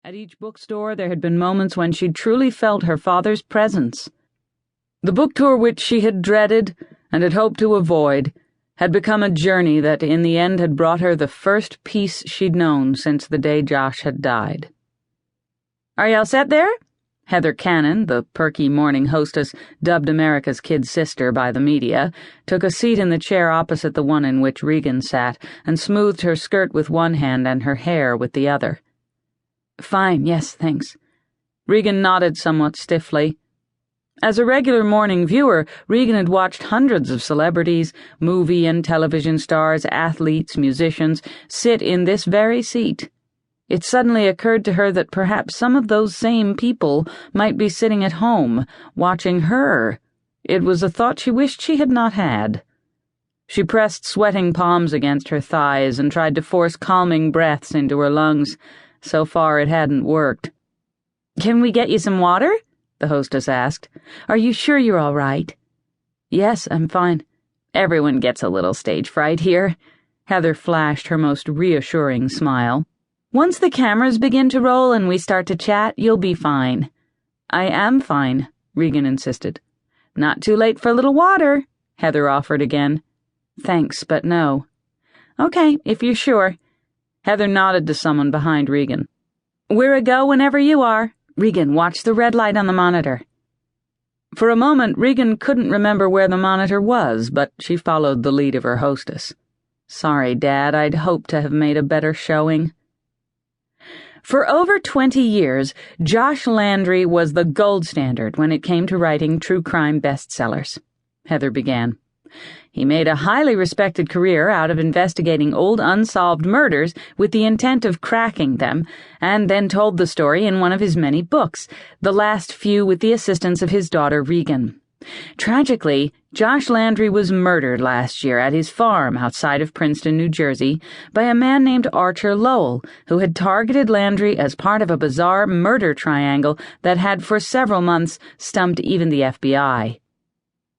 At each bookstore there had been moments when she'd truly felt her father's presence. The book tour which she had dreaded and had hoped to avoid had become a journey that in the end had brought her the first peace she'd known since the day Josh had died. "Are you all set there?" Heather Cannon, the perky morning hostess dubbed America's Kid Sister by the media, took a seat in the chair opposite the one in which Regan sat and smoothed her skirt with one hand and her hair with the other. "Fine, yes, thanks." Regan nodded somewhat stiffly. As a regular morning viewer, Regan had watched hundreds of celebrities, movie and television stars, athletes, musicians, sit in this very seat. It suddenly occurred to her that perhaps some of those same people might be sitting at home, watching her. It was a thought she wished she had not had. She pressed sweating palms against her thighs and tried to force calming breaths into her lungs. So far it hadn't worked. "Can we get you some water?" the hostess asked. "Are you sure you're all right?" "Yes, I'm fine. Everyone gets a little stage fright here." Heather flashed her most reassuring smile. "Once the cameras begin to roll and we start to chat, you'll be fine." "I am fine," Regan insisted. "Not too late for a little water," Heather offered again. "Thanks, but no." "Okay, if you're sure." Heather nodded to someone behind Regan. "We're a go whenever you are. Regan, watch the red light on the monitor." For a moment, Regan couldn't remember where the monitor was, but she followed the lead of her hostess. "Sorry, Dad, I'd hoped to have made a better showing." For over 20 years, Josh Landry was the gold standard when it came to writing true crime bestsellers. Heather began. He made a highly respected career out of investigating old unsolved murders with the intent of cracking them, and then told the story in one of his many books, the last few with the assistance of his daughter Regan. Tragically, Josh Landry was murdered last year at his farm outside of Princeton, New Jersey, by a man named Archer Lowell, who had targeted Landry as part of a bizarre murder triangle that had for several months stumped even the FBI.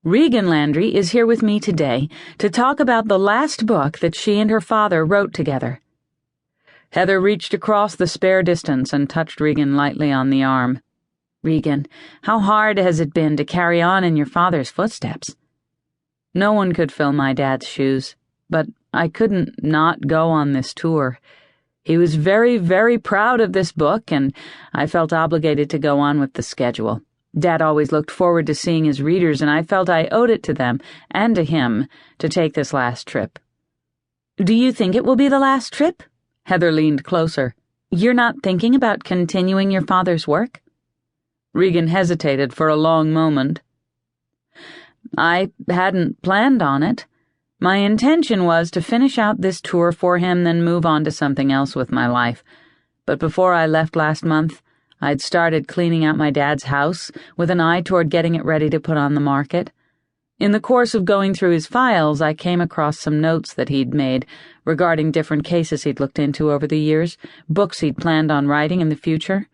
Regan Landry is here with me today to talk about the last book that she and her father wrote together. Heather reached across the spare distance and touched Regan lightly on the arm. "Regan, how hard has it been to carry on in your father's footsteps?" "No one could fill my dad's shoes, but I couldn't not go on this tour. He was very, very proud of this book, and I felt obligated to go on with the schedule. Dad always looked forward to seeing his readers, and I felt I owed it to them, and to him, to take this last trip." "Do you think it will be the last trip?" Heather leaned closer. "You're not thinking about continuing your father's work?" Regan hesitated for a long moment. "I hadn't planned on it. My intention was to finish out this tour for him, then move on to something else with my life. But before I left last month, I'd started cleaning out my dad's house with an eye toward getting it ready to put on the market. In the course of going through his files, I came across some notes that he'd made regarding different cases he'd looked into over the years, books he'd planned on writing in the future.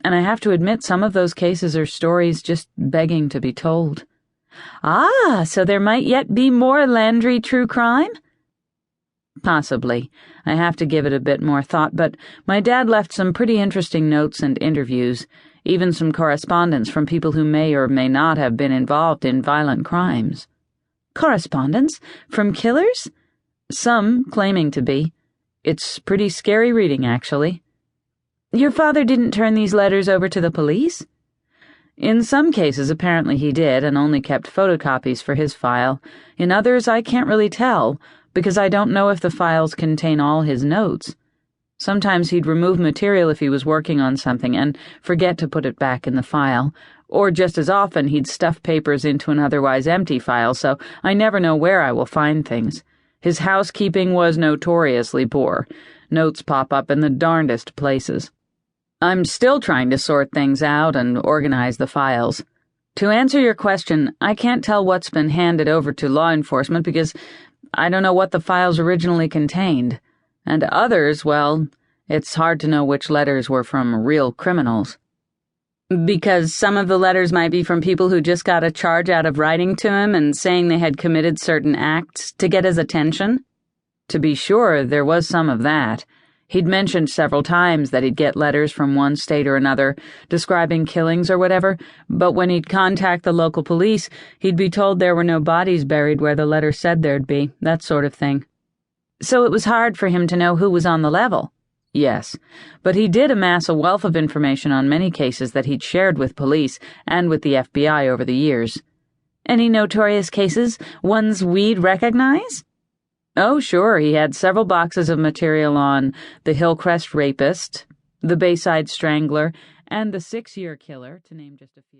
And I have to admit, some of those cases are stories just begging to be told." "Ah, so there might yet be more Landry true crime?" "Possibly. I have to give it a bit more thought, but my dad left some pretty interesting notes and interviews, even some correspondence from people who may or may not have been involved in violent crimes." "Correspondence? From killers?" "Some claiming to be. It's pretty scary reading, actually." "Your father didn't turn these letters over to the police?" "In some cases, apparently he did, and only kept photocopies for his file. In others, I can't really tell, because I don't know if the files contain all his notes. Sometimes he'd remove material if he was working on something and forget to put it back in the file, or just as often he'd stuff papers into an otherwise empty file, so I never know where I will find things. His housekeeping was notoriously poor. Notes pop up in the darndest places. I'm still trying to sort things out and organize the files. To answer your question, I can't tell what's been handed over to law enforcement because I don't know what the files originally contained. And others, well, it's hard to know which letters were from real criminals." "Because some of the letters might be from people who just got a charge out of writing to him and saying they had committed certain acts to get his attention?" "To be sure, there was some of that. He'd mentioned several times that he'd get letters from one state or another, describing killings or whatever, but when he'd contact the local police, he'd be told there were no bodies buried where the letter said there'd be, that sort of thing. So it was hard for him to know who was on the level. Yes, but he did amass a wealth of information on many cases that he'd shared with police and with the FBI over the years. Any notorious cases, ones we'd recognize? Oh, sure, he had several boxes of material on the Hillcrest Rapist, the Bayside Strangler, and the 6-year killer, to name just a few.